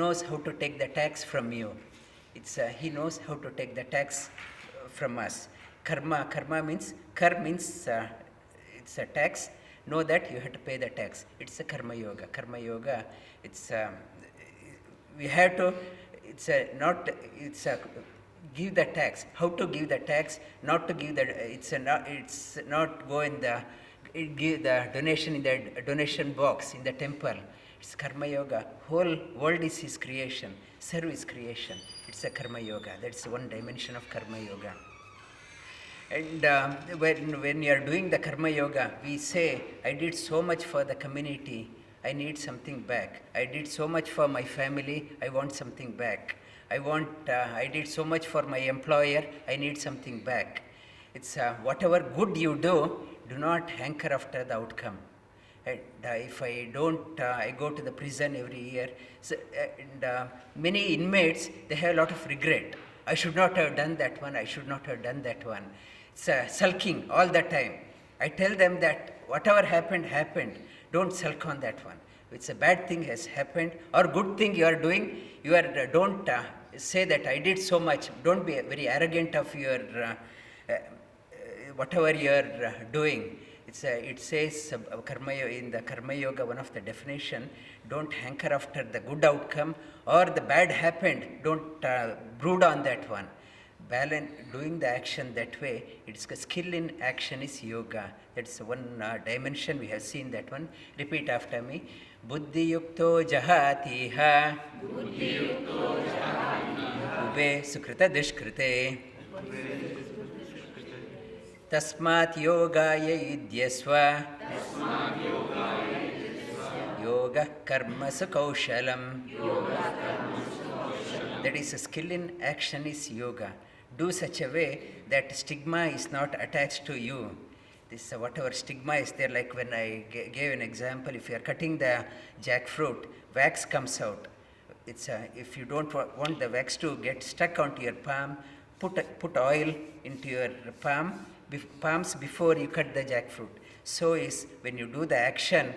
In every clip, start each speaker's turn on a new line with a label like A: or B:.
A: knows how to take the tax from you. He knows how to take the tax from us. Karma means, it's a tax. Know that you have to pay the tax. It's a karma yoga. Karma yoga, we have to, give the tax. How to give the tax? Not to give it's not go in give the donation in the donation box in the temple. It's karma yoga. Whole world is his creation. Service creation. It's a karma yoga. That's one dimension of karma yoga. And when you are doing the karma yoga, we say, I did so much for the community, I need something back. I did so much for my family, I want something back. I did so much for my employer, I need something back. It's whatever good you do not hanker after the outcome. And if I don't, I go to the prison every year. So, many inmates, they have a lot of regret. I should not have done that one, I should not have done that one. It's sulking all the time. I tell them that whatever happened. Don't sulk on that one. It's a bad thing has happened or good thing you are doing. Don't say that I did so much. Don't be very arrogant of your whatever you are doing. It says in the Karma Yoga, one of the definition, don't hanker after the good outcome or the bad happened. Don't brood on that one. Balance, doing the action that way, it's a skill in action is yoga. That's one dimension we have seen that one. Repeat after me. Buddhi yukto jahatiha ube sukrita dishkrite Tasmāt yogāya yudyasva yoga karma kaushalam. That is a skill in action is yoga. Do such a way that stigma is not attached to you. This whatever stigma is there, like when I gave an example, if you are cutting the jackfruit, wax comes out. If you don't want the wax to get stuck onto your palm, put oil into your palms before you cut the jackfruit. So is when you do the action,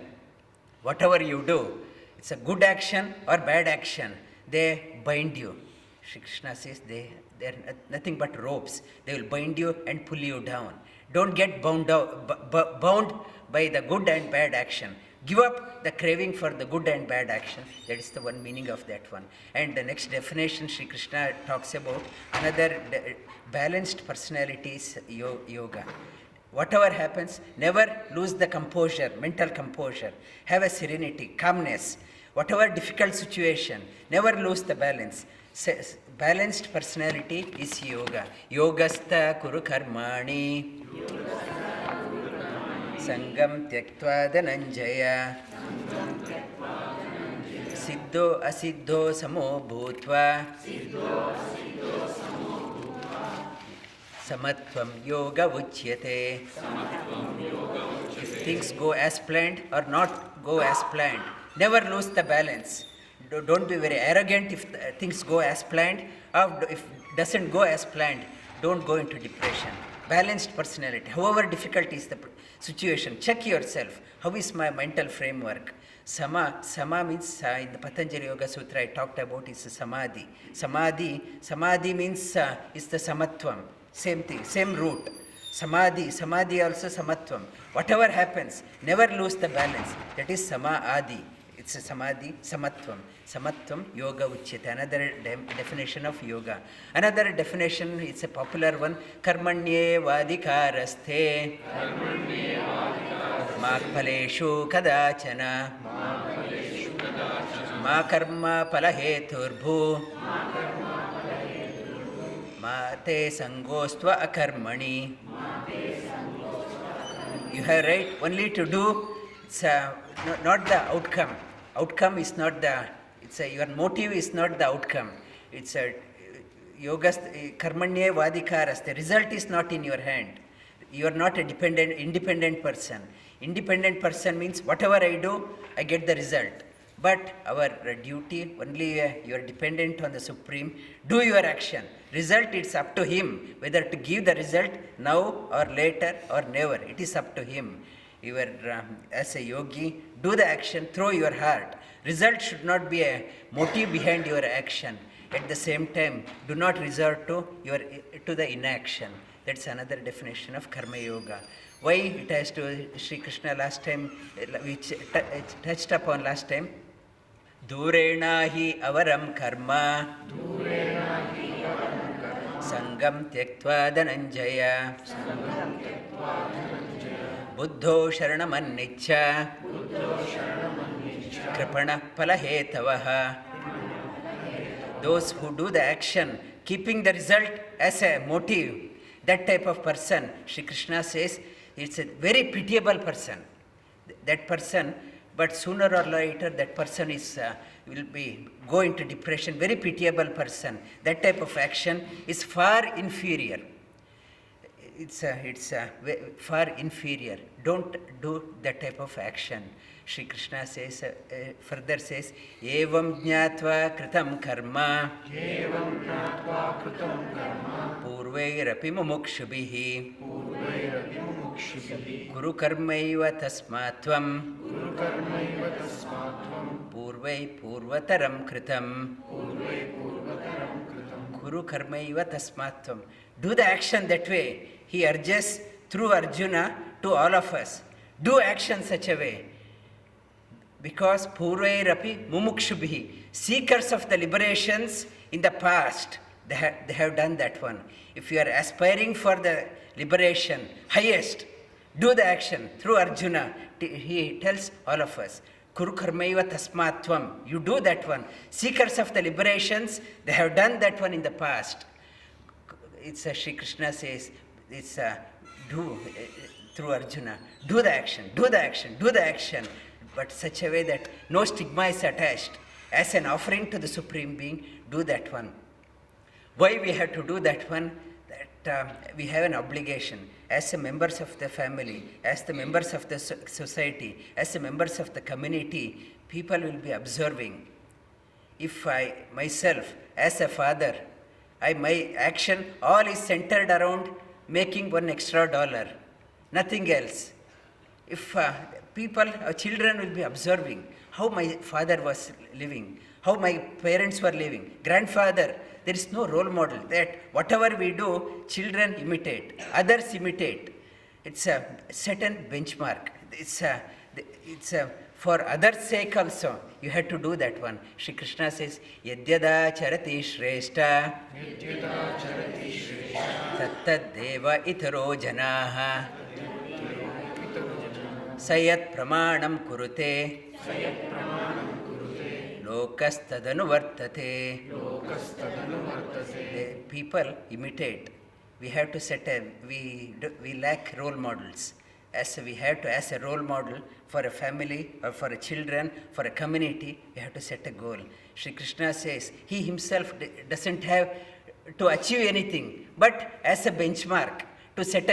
A: whatever you do, it's a good action or bad action, they bind you. Shri Krishna says they're nothing but ropes. They will bind you and pull you down. Don't get bound by the good and bad action. Give up the craving for the good and bad action. That is the one meaning of that one. And the next definition Shri Krishna talks about, another balanced personality is yoga. Whatever happens, never lose the composure, mental composure. Have a serenity, calmness. Whatever difficult situation, never lose the balance. Balanced personality is yoga. Yogastha kuru karmani sangam tyaktva dhananjaya siddho asiddho samo bhutva samatvam yoga uchyate. If things go as planned or not go as planned, never lose the balance. Don't be very arrogant if things go as planned, or if doesn't go as planned, don't go into depression. Balanced personality. However difficult is the situation, check yourself. How is my mental framework? Sama means, in the Patanjali Yoga Sutra I talked about, is samadhi. Samadhi means is the samatvam. Same thing, same root. Samadhi also samatvam. Whatever happens, never lose the balance. That is samadhi. It's a samadhi, samatvam, yoga uchyate. Another definition of yoga. Another definition, it's a popular one, karmanye vadikaraste ma phaleshu kadachana ma karma palaheturbhu ma te sangostva akarmani. You have right only to do, it's not the outcome. Outcome is not your motive is not the outcome. It's a yoga, karmanye vadikaras. The result is not in your hand. You are not a independent person. Independent person means whatever I do, I get the result. But our duty, only you are dependent on the Supreme. Do your action. Result, it's up to Him. Whether to give the result now or later or never, it is up to Him. as a yogi, do the action through your heart. Result should not be a motive behind your action. At the same time, do not resort to the inaction. That's another definition of Karma Yoga. Why it has to Sri Krishna last time, which touched upon last time. Durena hi avaram karma. Sangam tyaktva dhananjaya. Buddho sharanamanniccha. Kripana palahetavaha. Those who do the action, keeping the result as a motive, that type of person, Sri Krishna says, it's a very pitiable person. That person, but sooner or later, that person will go into depression. Very pitiable person. That type of action is far inferior. It's far inferior. Don't do that type of action. Sri Krishna says, further says, Evam jnatva kritam karma. Purvairapi mumukshubhihi. Kuru karmaiva tasmāt tvaṁ. Purvai purvataram kritam. Kuru karmaiva tasmāt tvaṁ. Do the action that way. He urges through Arjuna to all of us. Do action such a way. Because purvairapi mumukshubhihi, seekers of the liberations in the past, they have done that one. If you are aspiring for the liberation, highest, do the action through Arjuna. He tells all of us, Kuru karmaiva tasmāt tvaṁ. You do that one. Seekers of the liberations, they have done that one in the past. It's Sri Krishna says, it's do through Arjuna. Do the action, do the action, do the action. But such a way that no stigma is attached. As an offering to the Supreme Being, do that one. Why we have to do that one? That we have an obligation as the members of the family, as the members of the society, as the members of the community, people will be observing. If I, myself, as a father, my action all is centered around making $1 extra, nothing else. If people, children will be observing how my father was living, how my parents were living, grandfather, there is no role model. That whatever we do, children imitate, others imitate. It's a certain benchmark. It's for others' sake also. You have to do that one. Shri Krishna says, Yadyada charati shrestha, tattad deva itaro janaha, sayat pramanam kurute, lokastadanu vartate. The people imitate. We have to set we lack role models. As a role model for a family or for a children, for a community, we have to set a goal. Shri Krishna says he himself doesn't have to achieve anything, but as a benchmark to set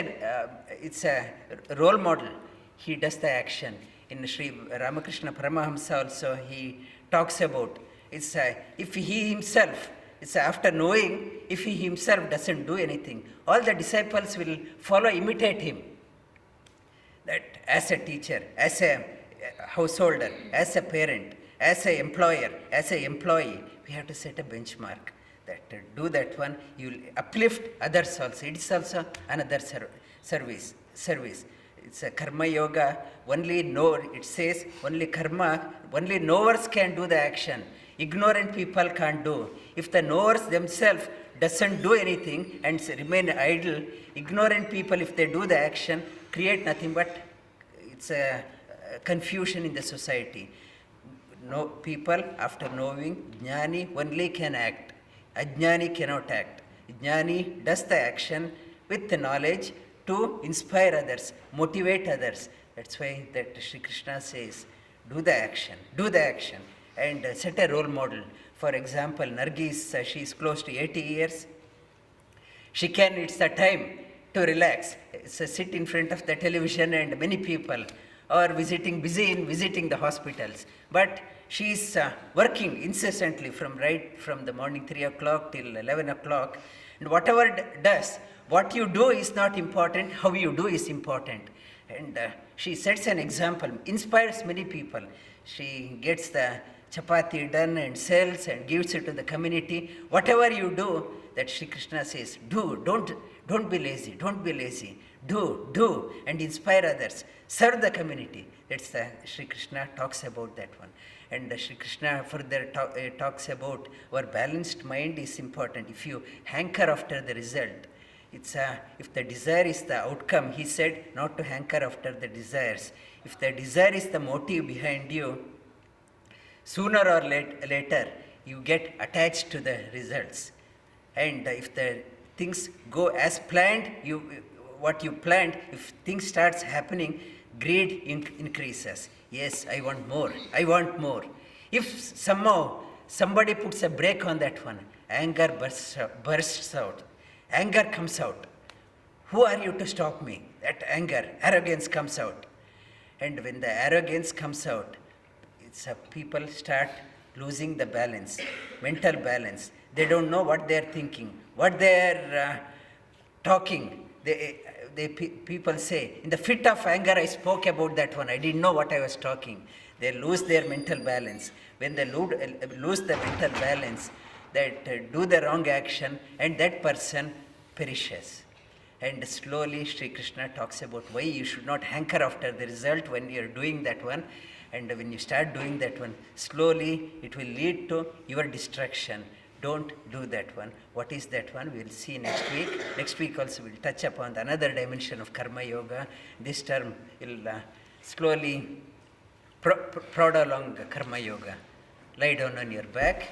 A: it's a role model. He does the action. In Sri Ramakrishna Paramahamsa also he talks about if he himself, after knowing, if he himself doesn't do anything, all the disciples will follow, imitate him. That as a teacher, as a householder, as a parent, as an employer, as an employee, we have to set a benchmark. That do that one, you will uplift others also. It is also another service. It's a karma yoga. It says only karma, only knowers can do the action. Ignorant people can't do. If the knowers themselves doesn't do anything and remain idle, ignorant people, if they do the action, create nothing but it's a confusion in the society. No people after knowing, jnani only can act. Ajnani cannot act. Jnani does the action with the knowledge to inspire others, motivate others. That's why that Sri Krishna says, do the action, and set a role model. For example, Nargis, she is close to 80 years. It's the time to relax. Sit in front of the television and many people are busy in visiting the hospitals. But she is working incessantly from the morning 3 o'clock till 11 o'clock. And whatever does, what you do is not important, how you do is important. And she sets an example, inspires many people. She gets the chapati done and sells and gives it to the community. Whatever you do, that Sri Krishna says, do, don't be lazy, don't be lazy. Do, and inspire others. Serve the community. That's the Sri Krishna talks about that one. And Sri Krishna further talks about our balanced mind is important. If you hanker after the result, it's if the desire is the outcome, he said not to hanker after the desires. If the desire is the motive behind you, sooner or later you get attached to the results. And if the things go as planned, what you planned, if things starts happening, greed increases. Yes, I want more. If somehow somebody puts a brake on that one, anger bursts out. Anger comes out. Who are you to stop me? That anger, arrogance comes out. And when the arrogance comes out, people start losing the balance, mental balance. They don't know what they're thinking, what they're talking. People say, in the fit of anger, I spoke about that one. I didn't know what I was talking. They lose their mental balance. When they lose the mental balance, that do the wrong action, and that person perishes. And slowly Sri Krishna talks about why you should not hanker after the result when you're doing that one. And when you start doing that one, slowly it will lead to your destruction. Don't do that one. What is that one? We'll see next week. Next week also we'll touch upon another dimension of Karma Yoga. This term will slowly prod along Karma Yoga. Lie down on your back.